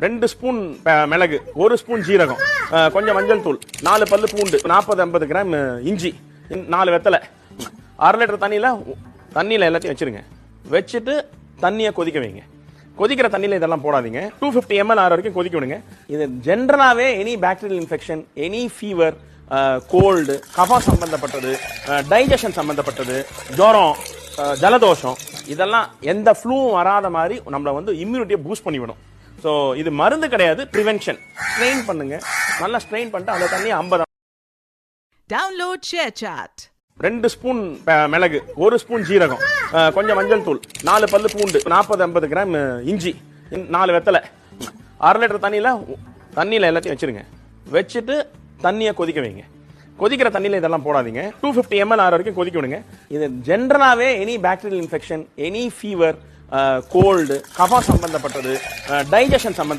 2 spoon மிளகு, 1 spoon ஜீரகம், கொஞ்சம் மஞ்சள் தூள், 4 பல்லு பூண்டு, 40-50 கிராம் இஞ்சி, 4 வெத்தலை, 1/2 லிட்டர் தண்ணியில எல்லாத்தையும் வச்சிருங்க. வச்சுட்டு தண்ணியை கொதிக்க வைங்க. கொதிக்கிற தண்ணியில இதெல்லாம் போடாதீங்க. 250 ml ஆற வரைக்கும் கொதிக்க விடுங்க. இது ஜென்ரலாவே any bacterial infection, any fever, cold, கஃபம் சம்பந்தப்பட்டது, டைஜஷன் சம்பந்தப்பட்டது, ஜுரம், ஜலதோஷம், இதெல்லாம் எந்த ஃப்ளூவும் வராத மாதிரி நம்மள வந்து இம்யூனிட்டியை பூஸ்ட் பண்ணிவிடும். ஸோ இது மருந்து கிடையாது, ப்ரிவென்ஷன். ஸ்ட்ரெயின் பண்ணுங்க, நல்லா ஸ்ட்ரெயின் பண்ணிட்டு அந்த தண்ணியை 50. Download ShareChat. 2 ஸ்பூன் மிளகு, 1 ஸ்பூன் ஜீரகம், கொஞ்சம் மஞ்சள் தூள், 4 பல்லு பூண்டு, 40-50 கிராம் இஞ்சி, 4 வெத்தலை, 1/2 லிட்டர் தண்ணியில எல்லாத்தையும் வச்சிருங்க. வச்சுட்டு தண்ணியை கொதிக்க வைங்க. கொதிக்கிற தண்ணியில இதெல்லாம் போடாதீங்க. 250 ml ஆற வரைக்கும் கொதிக்க விடுங்க. இது ஜென்ரலாவே any bacterial infection, any fever, cold, கஃபம் சம்பந்தப்பட்டது, டைஜஷன் சம்பந்த